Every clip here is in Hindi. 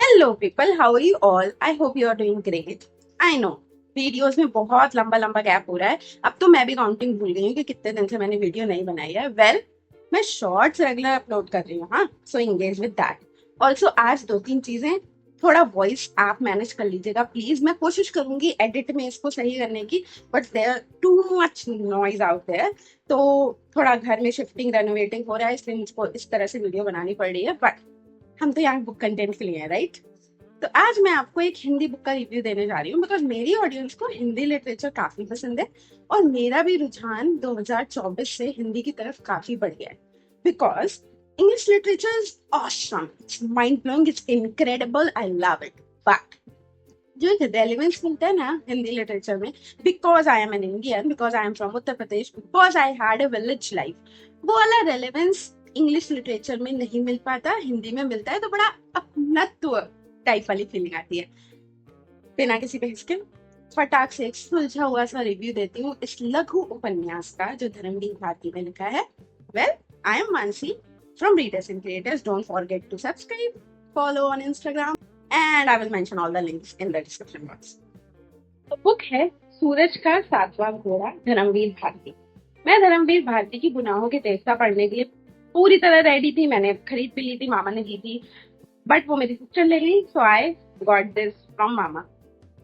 Hello people, how are you all? I hope you are doing great. I know videos में बहुत लंबा लंबा गैप हो रहा है। अब तो मैं भी काउंटिंग भूल गई हूँ कि कितने दिन से मैंने वीडियो नहीं बनाई है। मैं शॉर्ट्स रेगुलर अपलोड कर रही हूँ। हाँ, सो एंगेज विद दैट। ऑल्सो आज दो तीन चीजें, थोड़ा वॉइस आप मैनेज कर लीजिएगा प्लीज। मैं कोशिश करूंगी एडिट में इसको सही करने की, but there too much noise out there. तो थोड़ा घर में शिफ्टिंग रेनोवेटिंग हो रहा है, इसलिए मुझको इस तरह से वीडियो बनानी पड़ रही है। बट हम तो यहाँ बुक कंटेंट के लिए हैं, राइट? तो आज मैं आपको एक हिंदी बुक का रिव्यू देने जा रही हूँ, बिकॉज मेरी ऑडियंस को हिंदी लिटरेचर काफी पसंद है और मेरा भी रुझान 2024 से हिंदी की तरफ काफी बढ़ गया है। Because English literature is awesome, it's mind blowing, it's incredible, I love it. But जो एक रेलिवेंस मिलता है ना हिंदी लिटरेचर में, because I am an Indian, because I am from Uttar Pradesh, because I had a village life, वो वाला रेलिवेंस इंग्लिश लिटरेचर में नहीं मिल पाता, हिंदी में मिलता है। तो बड़ा अपनत्व टाइप वाली फीलिंग आती है। बिना किसी बहस के फटाक से एक सुलझा हुआ सा रिव्यू देती हूँ इस लघु उपन्यास का जो धर्मवीर भारती ने लिखा है। Well, I am Mansi from Readers and Creators. Don't forget to subscribe, follow on Instagram, and I will mention all the links in the description box. तो बुक है सूरज का सातवां घोड़ा, धर्मवीर भारती। मैं धर्मवीर भारती की गुनाहों के देवता पढ़ने के लिए पूरी तरह रेडी थी। मैंने खरीद भी ली थी, मामा ने दी थी, बट वो मेरी सिस्टर ले गई, सो आई गॉट दिस फ्रॉम मामा।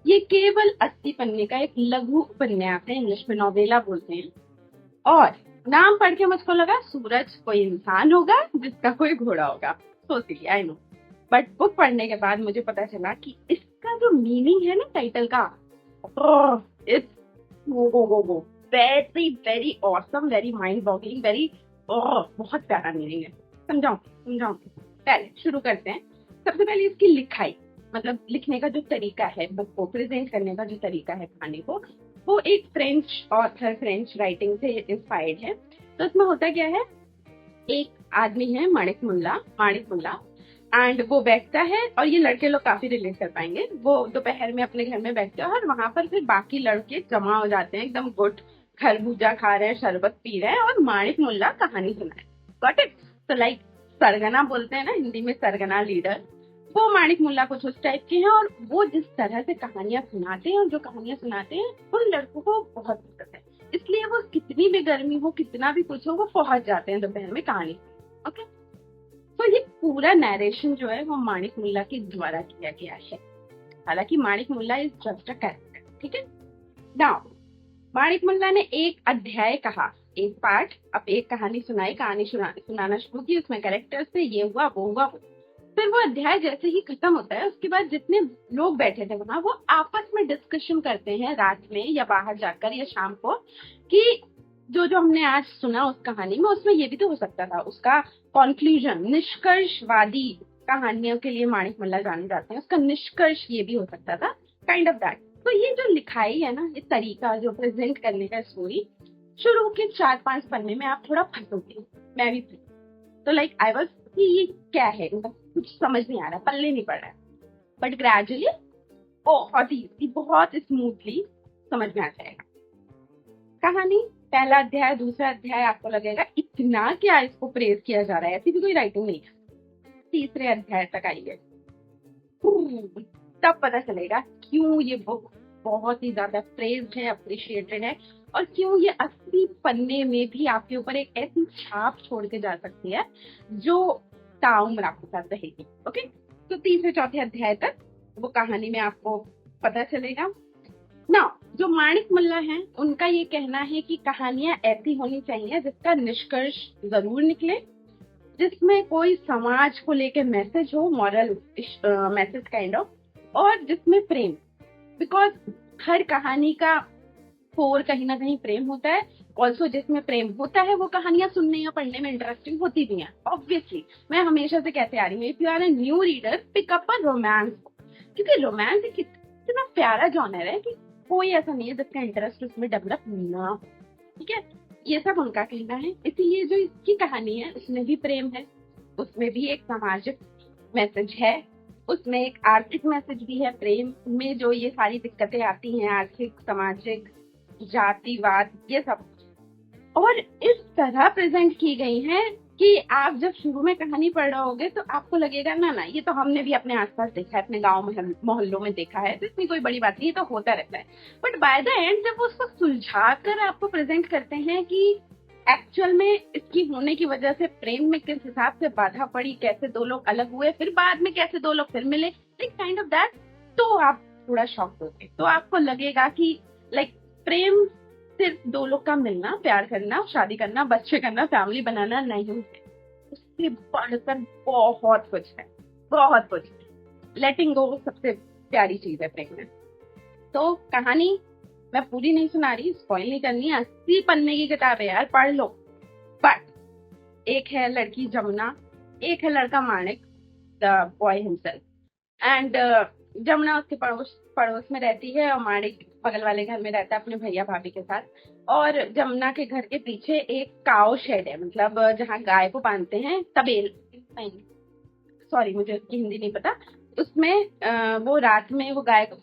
ये केवल 80 पन्ने का एक लघु उपन्यास है, इंग्लिश में नोवेला बोलते हैं। और नाम पढ़ के मुझको लगा सूरज कोई इंसान होगा जिसका कोई घोड़ा होगा, सो सिली, आई नो। बट बुक पढ़ने के बाद मुझे पता चला कि इसका जो मीनिंग है ना टाइटल का, it's go very very awesome, very mind boggling, very बहुत प्यारा मीनिंग है। समझाऊं? पहले शुरू करते हैं। सबसे पहले इसकी लिखाई, मतलब लिखने का जो तरीका है, बुक को प्रेजेंट करने का जो तरीका है कहानी को, वो एक फ्रेंच ऑथर, फ्रेंच राइटिंग से इंस्पायर्ड है। तो इसमें होता क्या है, एक आदमी है माणिक मुल्ला, एंड वो बैठता है, और ये लड़के लोग काफी रिलेट कर पाएंगे। वो दोपहर में अपने घर में बैठते हैं और वहां पर फिर बाकी लड़के जमा हो जाते हैं, एकदम गुड, खरबूजा खा रहे हैं, शरबत पी रहे हैं, और माणिक मुल्ला कहानी सुनाए। Got it? तो लाइक सरगना बोलते हैं ना हिंदी में, सरगना लीडर, वो माणिक मुल्ला कुछ उस टाइप के हैं। और वो जिस तरह से कहानियां सुनाते हैं, और जो कहानियां सुनाते हैं उन लड़कों को बहुत पसंद है, इसलिए वो कितनी भी गर्मी हो, कितना भी कुछ हो, वो पहुंच जाते हैं दोपहर में कहानी। ओके, तो ये पूरा नरेशन जो है वो माणिक मुल्ला के द्वारा किया गया है। हालांकि माणिक मुल्ला इज जस्ट अ कैरेक्टर, ठीक है। नाउ माणिक मुल्ला ने एक अध्याय कहा, एक पार्ट, अब एक कहानी सुनाई, कहानी सुनाना शुरू की, उसमें कैरेक्टर्स थे, ये हुआ वो हुआ। फिर वो अध्याय जैसे ही खत्म होता है, उसके बाद जितने लोग बैठे थे वहां, वो आपस में डिस्कशन करते हैं रात में या बाहर जाकर या शाम को, कि जो जो हमने आज सुना उस कहानी में, उसमें ये भी तो हो सकता था। उसका कंक्लूजन, निष्कर्षवादी कहानियों के लिए माणिक मुल्ला जाने जाते हैं, उसका निष्कर्ष ये भी हो सकता था, काइंड ऑफ दैट। तो ये जो लिखाई है ना, ये तरीका जो प्रेजेंट करने का स्टोरी, शुरू के 4-5 पन्ने में आप थोड़ा फंसोगे, मैं भी थी। तो लाइक आई वाज कि ये क्या है, मतलब कुछ समझ नहीं आ रहा, पल्ले नहीं पड़ रहा है। बट ग्रेजुअली बहुत ही बहुत स्मूथली समझ में आ जाएगा कहानी। पहला अध्याय, दूसरा अध्याय आपको लगेगा इतना क्या इसको प्रेज किया जा रहा है, ऐसी भी कोई राइटिंग नहीं है। तीसरे अध्याय तक आइए, तब पता चलेगा क्यों ये बुक बहुत ही ज्यादा प्रेज्ड है, अप्रिशिएटेड है, और क्यों ये 80 पन्ने में भी आपके ऊपर एक ऐसी छाप छोड़ के जा सकती है जो ताउम्र आपके साथ रहेगी। ओके, तो तीसरे चौथे अध्याय तक वो कहानी में आपको पता चलेगा ना। जो माणिक मुल्ला हैं, उनका ये कहना है कि कहानियां ऐसी होनी चाहिए जिसका निष्कर्ष जरूर निकले, जिसमें कोई समाज को लेके मैसेज हो, मॉरल मैसेज काइंड ऑफ, और जिसमें प्रेम, बिकॉज हर कहानी का कोर कहीं ना कहीं प्रेम होता है। ऑल्सो जिसमें प्रेम होता है वो कहानियां सुनने या पढ़ने में इंटरेस्टिंग होती भी हैं। ऑब्वियसली मैं हमेशा से कहते आ रही हूँ, if you are a new reader, pick up a romance, क्योंकि रोमांस एक इतना प्यारा जॉनर है कि कोई ऐसा नहीं है जिसका इंटरेस्ट उसमें डेवलप ना हो, ठीक है। ये सब उनका कहना है। इसीलिए जो इसकी कहानी है उसमें भी प्रेम है, उसमें भी एक सामाजिक मैसेज है, उसमें एक आर्थिक मैसेज भी है। प्रेम में जो ये सारी दिक्कतें आती हैं, आर्थिक, सामाजिक, जातिवाद, ये सब, और इस तरह प्रेजेंट की गई हैं कि आप जब शुरू में कहानी पढ़ रहे होगे तो आपको लगेगा ना ना ये तो हमने भी अपने आसपास देखा है, अपने गांव में मोहल्लों में देखा है, तो इतनी कोई बड़ी बात नहीं, ये तो होता रहता है। बट बाय द एंड जब वो उसको सुलझा कर आपको प्रेजेंट करते हैं कि एक्चुअल में इसकी होने की वजह से प्रेम में किस हिसाब से बाधा पड़ी, कैसे दो लोग अलग हुए, फिर बाद में कैसे दो लोग फिर मिले, लाइक काइंड ऑफ दैट, तो आप थोड़ा शॉक होगे। तो आपको लगेगा कि लाइक प्रेम सिर्फ दो लोग का मिलना, प्यार करना, शादी करना, बच्चे करना, फैमिली बनाना नहीं है, उससे बढ़कर बहुत कुछ है, बहुत कुछ। लेटिंग गो सबसे प्यारी चीज है प्रेम में। तो कहानी मैं पूरी नहीं सुना रही, स्पॉइल नहीं करनी, 80 पन्ने की किताब है यार, पढ़ लो। बट एक है लड़की जमुना, एक है लड़का Manik, the boy himself. And Jamuna उसके पड़ोस में रहती है और माणिक बगल वाले घर में रहता है अपने भैया भाभी के साथ। और जमुना के घर के पीछे एक काओ शेड है, मतलब जहाँ गाय को बांधते हैं, तबेल, सॉरी मुझे उसकी हिंदी नहीं पता। उसमें वो रात में वो गाय को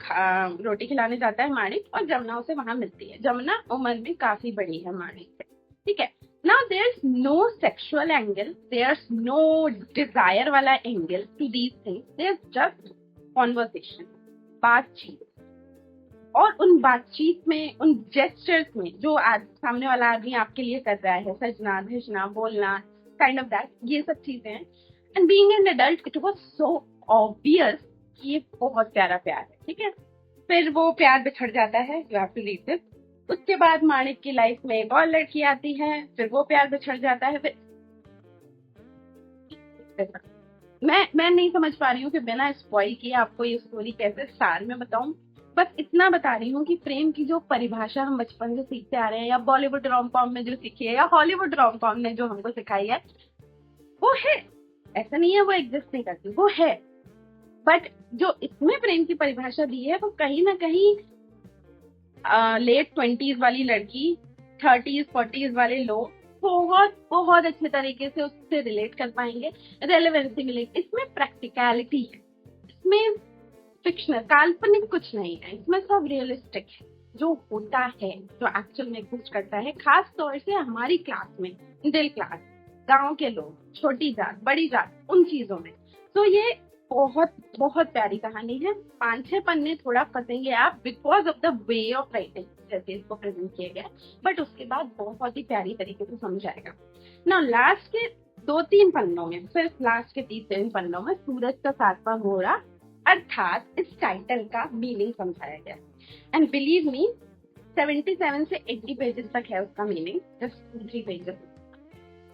रोटी खिलाने जाता है माणिक, और जमुना उसे वहां मिलती है। जमुना उम्र में काफी बड़ी है माणिक से, ठीक है। Now there is no sexual angle, there is no desire वाला angle to these things, there is just conversation, बातचीत। और उन बातचीत में, उन जेस्चर्स में जो सामने वाला आदमी आपके लिए कर रहा है, सजना धजना बोलना, काइंड ऑफ दैट, ये सब चीजें हैं। And being an adult it was so obvious कि ये बहुत प्यारा प्यार है, ठीक है। फिर वो प्यार बिछड़ जाता है, you have to read this. उसके बाद माणिक की लाइफ में एक और लड़की आती है, फिर वो प्यार बिछड़ जाता है। फिर मैं नहीं समझ पा रही हूँ कि बिना स्पॉइल किए आपको ये स्टोरी कैसे सार में बताऊं। बस इतना बता रही हूँ कि प्रेम की जो परिभाषा हम बचपन से सीखते आ रहे हैं, या बॉलीवुड रोम कॉम में जो सीखी है, या हॉलीवुड रोम कॉम ने जो हमको सिखाई है, वो है। ऐसा नहीं है वो एग्जिस्ट नहीं करती, वो है। बट जो इसमें प्रेम की परिभाषा दी है वो कहीं ना कहीं लेट 20s वाली लड़की, 30s 40s वाले लोग बहुत बहुत अच्छे तरीके से उससे रिलेट कर पाएंगे, रेलेवेंसी मिलेगी। इसमें प्रैक्टिकलिटी है, इसमें फिक्शनल काल्पनिक कुछ नहीं है, इसमें सब रियलिस्टिक है, जो होता है, जो एक्चुअल में कुछ करता है। खास तौर से हमारी क्लास में, मिडिल क्लास, गांव के लोग, छोटी जात बड़ी जात, उन चीजों में। तो ये बहुत बहुत प्यारी कहानी है। 5-6 पन्ने थोड़ा फंसेंगे आप because of the way of writing जैसे इसको प्रेजेंट किया गया, बट उसके बाद बहुत ही प्यारी तरीके से समझ आएगा ना। लास्ट के 2-3 पन्नों में, सिर्फ लास्ट के 3 पन्नों में सूरज का 7वां घोड़ा अर्थात इस टाइटल का मीनिंग समझाया गया। एंड बिलीव मी 77 से 80 पेजेस तक है उसका मीनिंग, जस्ट 2-3 पेजेस।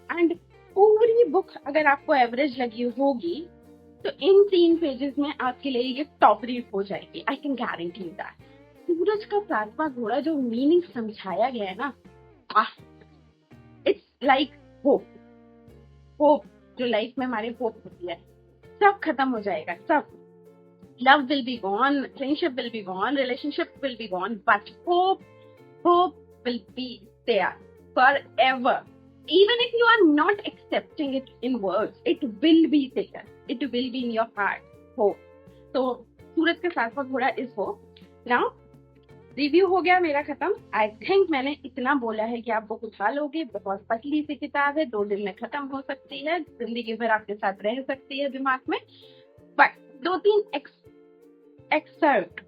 एंड पूरी बुक अगर आपको एवरेज लगी होगी तो इन 3 पेजेस में आपके लिए ये टॉप रीड हो जाएगी, आई कैन गारंटी दैट। सूरज का 7वां घोड़ा जो मीनिंग समझाया गया है ना, इट्स लाइक होप। होप जो लाइफ में हमारे होप होती है, सब खत्म हो जाएगा, सब। Love will be gone, friendship will be gone, relationship will be gone, but hope will be there forever. Even if you are not accepting it in words, it will be there. It will be in your heart. Hope. तो सूरज के 7वां घोड़ा is hope. Now, रिव्यू हो गया मेरा खत्म। आई थिंक मैंने इतना बोला है कि आप बुक उठा लोगे। बहुत पतली सी किताब है, 2 दिन में खत्म हो सकती है, जिंदगी भर आपके साथ रह सकती है दिमाग में। बट 2-3 एक्सर्ट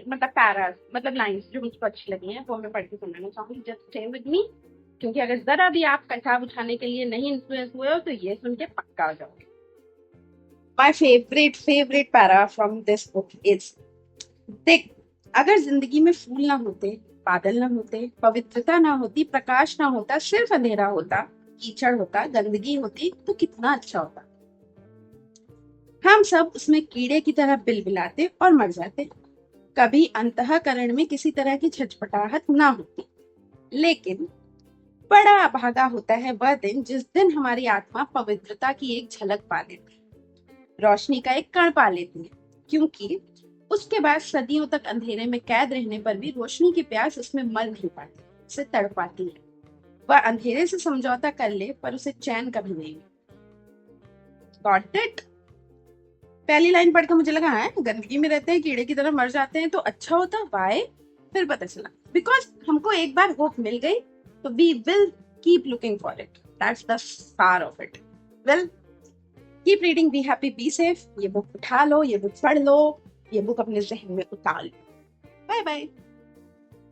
मतलब पैरास, मतलब लाइंस जो मुझको अच्छी लगी हैं वो मैं पढ़ के सुनाना चाहूंगी। जस्ट स्टे विद मी, क्योंकि अगर जरा भी आप किताब उठाने के लिए नहीं इन्फ्लुएंस हुए हो तो ये सुन के पक्का हो जाओगे। My favourite para from this book is, देख, अगर जिंदगी में फूल ना होते, बादल ना होते, पवित्रता ना होती, प्रकाश ना होता, सिर्फ अंधेरा होता, कीचड़ होता, गंदगी होती, तो कितना अच्छा होता। हम सब उसमें कीड़े की तरह बिलबिलाते और मर जाते। कभी अंतःकरण में किसी तरह की छटपटाहट ना होती। लेकिन बड़ा अभागा होता है वह दिन जिस दिन हमारी आत्मा पवित्रता की एक झलक पा लेती, रोशनी का एक कण पा लेती है, क्योंकि उसके बाद सदियों तक अंधेरे में कैद रहने पर भी रोशनी की प्यास उसमें मर नहीं पाती, उसे तड़पाती है। वह अंधेरे से समझौता कर ले पर उसे चैन कभी नहीं। Got it? पहली लाइन पढ़ के मुझे लगा है गंदगी में रहते हैं, कीड़े की तरह मर जाते हैं तो अच्छा होता। वाई? फिर पता चला बिकॉज हमको एक बार होप मिल गई तो we will keep looking for it. That's the सार of it. Well, keep reading, be happy, be safe. ये बुक उठा लो, ये बुक पढ़ लो, ये बुक अपने जहन में उतार लो. Bye bye.